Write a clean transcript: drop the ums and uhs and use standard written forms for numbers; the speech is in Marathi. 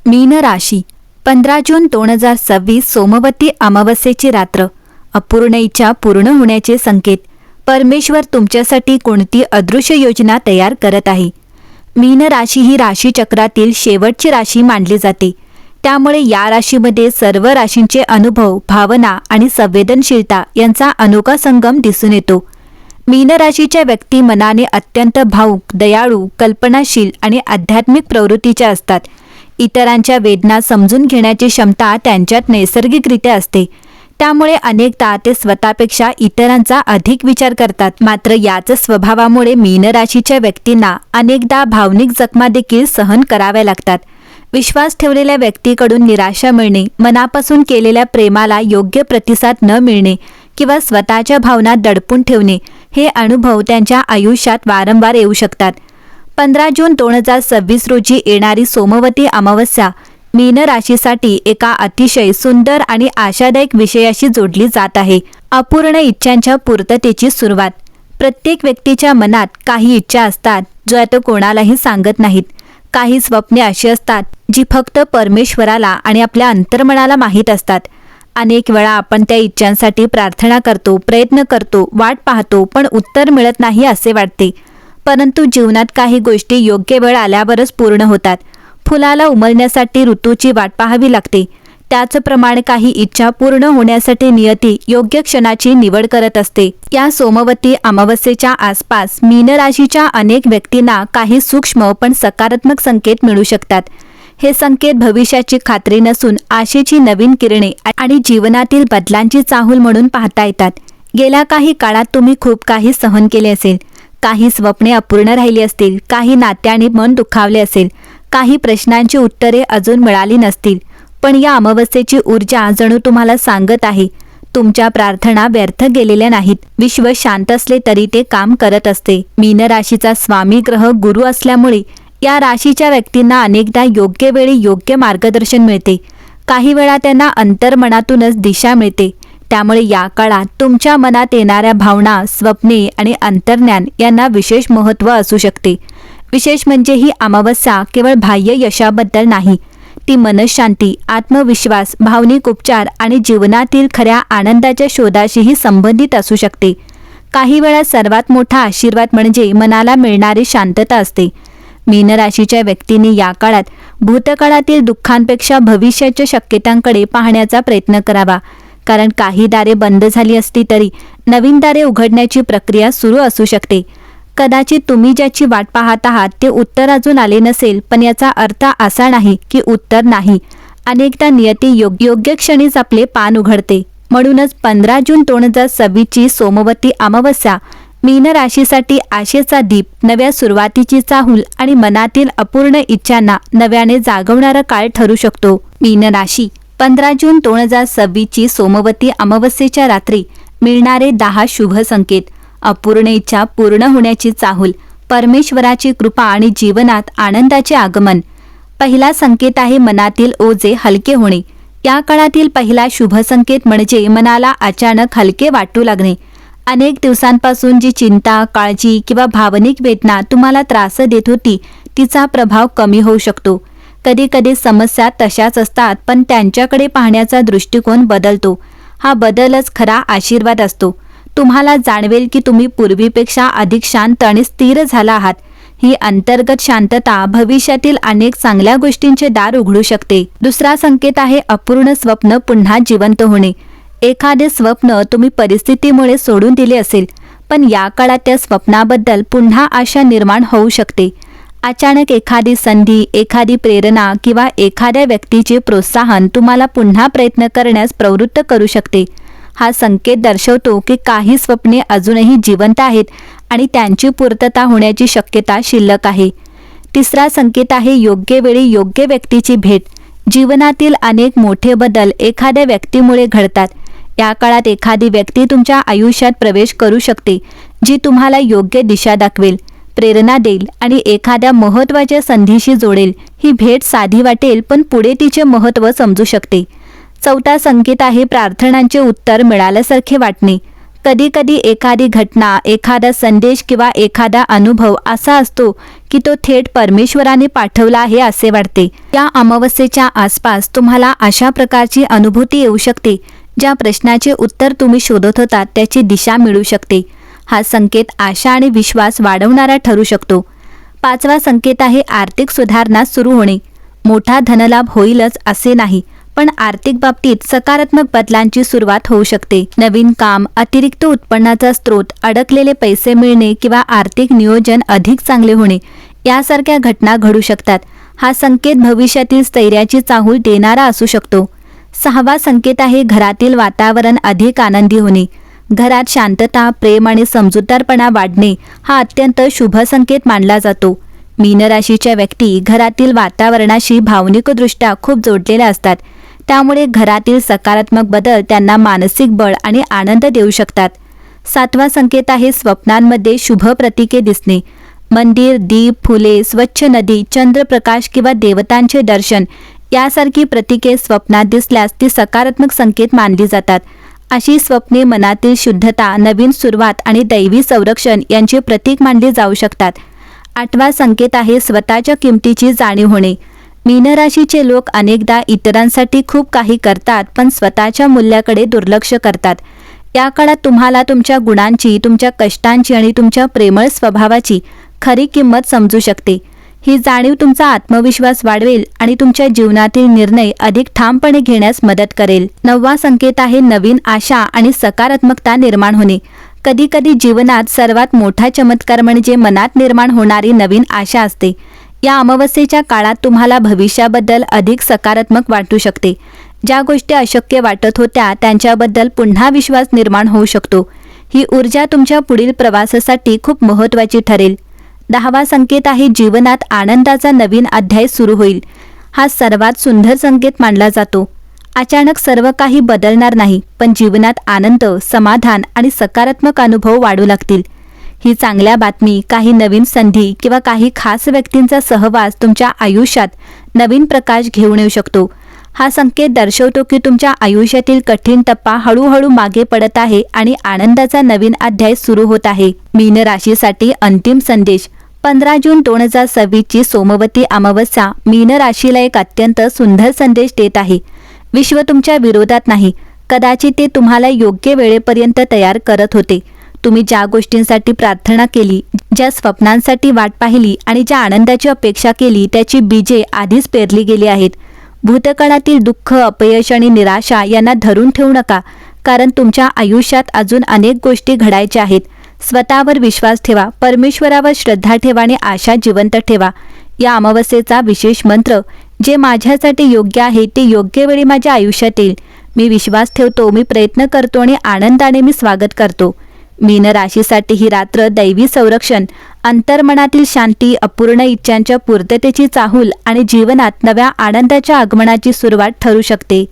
मीन राशी 15 जून 2026 सोमवती अमावस्येची रात्र. अपूर्ण इच्छा पूर्ण होण्याचे संकेत. परमेश्वर तुमच्यासाठी कोणती अदृश्य योजना तयार करत आहे. मीन राशी ही राशीचक्रातील शेवटची राशी मानली जाते. त्यामुळे या राशीमध्ये सर्व राशींचे अनुभव, भावना आणि संवेदनशीलता यांचा अनोखा संगम दिसून येतो. मीन राशीच्या व्यक्ती मनाने अत्यंत भावुक, दयाळू, कल्पनाशील आणि आध्यात्मिक प्रवृत्तीच्या असतात. इतरांच्या वेदना समजून घेण्याची क्षमता त्यांच्यात नैसर्गिकरित्या असते. त्यामुळे अनेकदा ते स्वतःपेक्षा इतरांचा अधिक विचार करतात. मात्र याच स्वभावामुळे मीन राशीच्या व्यक्तींना अनेकदा भावनिक जखमा देखील सहन कराव्या लागतात. विश्वास ठेवलेल्या व्यक्तीकडून निराशा मिळणे, मनापासून केलेल्या प्रेमाला योग्य प्रतिसाद न मिळणे किंवा स्वतःच्या भावना दडपून ठेवणे हे अनुभव त्यांच्या आयुष्यात वारंवार येऊ शकतात. 15 जून 2026 रोजी येणारी सोमवती अमावस्या मीन राशीसाठी एका अतिशय सुंदर आणि आशादायक विषयाशी जोडली जात आहे. अपूर्ण इच्छांच्या पूर्ततेची सुरुवात. प्रत्येक व्यक्तीच्या मनात काही इच्छा असतात ज्या तो कोणालाही सांगत नाहीत. काही स्वप्ने अशी असतात जी फक्त परमेश्वराला आणि आपल्या अंतर्मनाला माहीत असतात. अनेक वेळा आपण त्या इच्छांसाठी प्रार्थना करतो, प्रयत्न करतो, वाट पाहतो, पण उत्तर मिळत नाही असे वाटते. परंतु जीवनात काही गोष्टी योग्य वेळ आल्यावरच पूर्ण होतात. फुलाला उमलण्यासाठी ऋतूची वाट पाहावी लागते. त्याचप्रमाणे काही इच्छा पूर्ण होण्यासाठी नियती योग्य क्षणाची निवड करत असते. या सोमवती अमावस्येच्या आसपास मीन राशीच्या अनेक व्यक्तींना काही सूक्ष्म पण सकारात्मक संकेत मिळू शकतात. हे संकेत भविष्याची खात्री नसून आशेची नवीन किरणे आणि जीवनातील बदलांची चाहूल म्हणून पाहता येतात. गेल्या काही काळात तुम्ही खूप काही सहन केले असेल. काही स्वप्ने अपूर्ण राहिली असतील, काही नात्याने मन दुखावले असेल, काही प्रश्नांची उत्तरे अजून मिळाली नसतील. पण या अमावस्येची ऊर्जा जणू तुम्हाला सांगत आहे, तुमच्या प्रार्थना व्यर्थ गेलेल्या नाहीत. विश्व शांत असले तरी ते काम करत असते. मीन राशीचा स्वामी ग्रह गुरु असल्यामुळे या राशीच्या व्यक्तींना अनेकदा योग्य वेळी योग्य मार्गदर्शन मिळते. काही वेळा त्यांना अंतर्मनातूनच दिशा मिळते. त्यामुळे या काळात तुमच्या मनात येणाऱ्या भावना, स्वप्ने आणि अंतर्ज्ञान यांना विशेष महत्त्व असू शकते. विशेष म्हणजे ही अमावस्या केवळ बाह्य यशाबद्दल नाही, ती मनशांती, आत्मविश्वास, भावनिक उपचार आणि जीवनातील खऱ्या आनंदाच्या शोधाशीही संबंधित असू शकते. काही वेळा सर्वात मोठा आशीर्वाद म्हणजे मनाला मिळणारी शांतता असते. मीन राशीच्या व्यक्तींनी या काळात भूतकाळातील दुःखांपेक्षा भविष्याच्या शक्यतांकडे पाहण्याचा प्रयत्न करावा. कारण काही दारे बंद झाली असली तरी नवीन दारे उघडण्याची प्रक्रिया सुरू असू शकते. कदाचित तुम्ही ज्याची वाट पाहत आहात ते उत्तर अजून आले नसेल, पण याचा अर्थ असा नाही की उत्तर नाही. अनेकदा नियती योग्य क्षणीच आपले पान उघडते. म्हणूनच 15 जून 2026 ची सोमवती अमावस्या मीन राशीसाठी आशेचा दीप, नव्या सुरुवातीची चाहूल आणि मनातील अपूर्ण इच्छांना नव्याने जागवणारा काळ ठरू शकतो. मीन राशी 15 जून 2026 ची सोमवती अमावस्येच्या रात्री मिळणारे 10 शुभ संकेत. अपूर्ण इच्छा पूर्ण होण्याची चाहूल, परमेश्वराची कृपा आणि जीवनात आनंदाचे आगमन. पहिला संकेत आहे मनातील ओझे हलके होणे. या काळातील पहिला शुभ संकेत म्हणजे मनाला अचानक हलके वाटू लागणे. अनेक दिवसांपासून जी चिंता, काळजी किंवा भावनिक वेदना तुम्हाला त्रास देत होती तिचा प्रभाव कमी होऊ शकतो. कधी कधी समस्या तशाच असतात, पण त्यांच्याकडे पाहण्याचा दृष्टिकोन बदलतो. हा बदलच खरा आशीर्वाद असतो. तुम्हाला जाणवेल की तुम्ही पूर्वीपेक्षा अधिक शांत आणि स्थिर झाला आहात. ही अंतर्गत शांतता भविष्यातील अनेक चांगल्या गोष्टींचे दार उघडू शकते. दुसरा संकेत आहे अपूर्ण स्वप्न पुन्हा जिवंत होणे. एखादे स्वप्न तुम्ही परिस्थितीमुळे सोडून दिले असेल, पण या काळात त्या स्वप्नाबद्दल पुन्हा आशा निर्माण होऊ शकते. अचानक एखादी संधी, एखादी प्रेरणा किंवा एखाद्या व्यक्तीचे प्रोत्साहन तुम्हाला पुन्हा प्रयत्न करण्यास प्रवृत्त करू शकते. हा संकेत दर्शवतो की काही स्वप्ने अजूनही जिवंत आहेत आणि त्यांची पूर्तता होण्याची शक्यता शिल्लक आहे. तिसरा संकेत आहे योग्य वेळी योग्य व्यक्तीची भेट. जीवनातील अनेक मोठे बदल एखाद्या व्यक्तीमुळे घडतात. या काळात एखादी व्यक्ती तुमच्या आयुष्यात प्रवेश करू शकते, जी तुम्हाला योग्य दिशा दाखवेल, प्रेरणा देईल आणि एखाद्या महत्त्वाच्या संधीशी जोडेल. ही भेट साधी वाटेल, पण पुढे तिचे महत्त्व समजू शकते. चौथा संकेत आहे प्रार्थनांचे उत्तर मिळाल्यासारखे वाटणे. कधी कधी एखादी घटना, एखादा संदेश किंवा एखादा अनुभव असा असतो की तो थेट परमेश्वराने पाठवला आहे असे वाटते. या अमावस्येच्या आसपास तुम्हाला अशा प्रकारची अनुभूती येऊ शकते, ज्या प्रश्नाचे उत्तर तुम्ही शोधत होता त्याची दिशा मिळू शकते. हा संकेत आशा आणि विश्वास वाढवणारा ठरू शकतो. 5वा संकेत आहे आर्थिक सुधारणा सुरू होणे. मोठा धनलाभ होईलच असे नाही, पण आर्थिक बाबतीत सकारात्मक बदलांची सुरुवात होऊ शकते. नवीन काम, अतिरिक्त उत्पन्नाचा स्रोत, अडकलेले पैसे मिळणे किंवा आर्थिक नियोजन अधिक चांगले होणे यासारख्या घटना घडू शकतात. हा संकेत भविष्यातील स्थैर्याची चाहूल देणारा असू शकतो. 6वा संकेत आहे घरातील वातावरण अधिक आनंदी होणे. घरात शांतता, प्रेम आणि समजूतदारपणा वाढणे हा अत्यंत शुभ संकेत मानला जातो. मीन राशीच्या व्यक्ती घरातील वातावरणाशी भावनिकदृष्ट्या खूप जोडलेल्या असतात. त्यामुळे घरातील सकारात्मक बदल त्यांना मानसिक बळ आणि आनंद देऊ शकतात. 7वा संकेत आहे स्वप्नांमध्ये शुभ प्रतीके दिसणे. मंदिर, दीप, फुले, स्वच्छ नदी, चंद्रप्रकाश किंवा देवतांचे दर्शन यासारखी प्रतीके स्वप्नात दिसल्यास ती सकारात्मक संकेत मानली जातात. अशी स्वप्ने मनातील शुद्धता, नवीन सुरुवात आणि दैवी संरक्षण यांचे प्रतीक मानली जाऊ शकतात. 8वा संकेत आहे स्वतःच्या किमतीची जाणीव होणे. मीन राशीचे लोक अनेकदा इतरांसाठी खूप काही करतात, पण स्वतःच्या मूल्याकडे दुर्लक्ष करतात. या काळात तुम्हाला तुमच्या गुणांची, तुमच्या कष्टांची आणि तुमच्या प्रेमळ स्वभावाची खरी किंमत समजू शकते. ही जाणीव तुमचा आत्मविश्वास वाढवेल आणि तुमच्या जीवनातील निर्णय अधिक ठामपणे घेण्यास मदत करेल. 9वा संकेत आहे नवीन आशा आणि सकारात्मकता निर्माण होणे. कधी कधी जीवनात सर्वात मोठा चमत्कार म्हणजे मनात निर्माण होणारी नवीन आशा असते. या अमावस्येच्या काळात तुम्हाला भविष्याबद्दल अधिक सकारात्मक वाटू शकते. ज्या गोष्टी अशक्य वाटत होत्या त्यांच्याबद्दल पुन्हा विश्वास निर्माण होऊ शकतो. ही ऊर्जा तुमच्या पुढील प्रवासासाठी खूप महत्त्वाची ठरेल. 10वा संकेत आहे जीवनात आनंदाचा नवीन अध्याय सुरू होईल. हा सर्वात सुंदर संकेत मानला जातो. अचानक सर्व काही बदलणार नाही, पण जीवनात आनंद, समाधान आणि सकारात्मक अनुभव वाढू लागतील. ही चांगल्या बातमी, काही नवीन संधी किंवा काही खास व्यक्तींचा सहवास तुमच्या आयुष्यात नवीन प्रकाश घेऊन येऊ शकतो. हा संकेत दर्शवतो की तुमच्या आयुष्यातील कठीण टप्पा हळूहळू मागे पडत आहे आणि आनंदाचा नवीन अध्याय सुरू होत आहे. मीन राशीसाठी अंतिम संदेश. 15 जून 2026 ची सोमवती अमावस्या मीन राशीला एक अत्यंत सुंदर संदेश देत आहे. विश्व तुमच्या विरोधात नाही, कदाचित ते तुम्हाला योग्य वेळेपर्यंत तयार करत होते. तुम्ही ज्या गोष्टींसाठी प्रार्थना केली, ज्या स्वप्नांसाठी वाट पाहिली आणि ज्या आनंदाची अपेक्षा केली त्याची बीजे आधीच पेरली गेली आहेत. भूतकाळातील दुःख, अपयश आणि निराशा यांना धरून ठेवू नका, कारण तुमच्या आयुष्यात अजून अनेक गोष्टी घडायच्या आहेत. स्वतःवर विश्वास ठेवा, परमेश्वरावर श्रद्धा ठेवा आणि आशा जिवंत ठेवा. या अमावस्येचा विशेष मंत्र, जे माझ्यासाठी योग्य आहे ते योग्य वेळी माझ्या आयुष्यात येईल. मी विश्वास ठेवतो, मी प्रयत्न करतो आणि आनंदाने मी स्वागत करतो. मीन राशीसाठी ही रात्र दैवी संरक्षण, अंतर्मनातील शांती, अपूर्ण इच्छांच्या पूर्ततेची चाहूल आणि जीवनात नव्या आनंदाच्या आगमनाची सुरुवात ठरू शकते.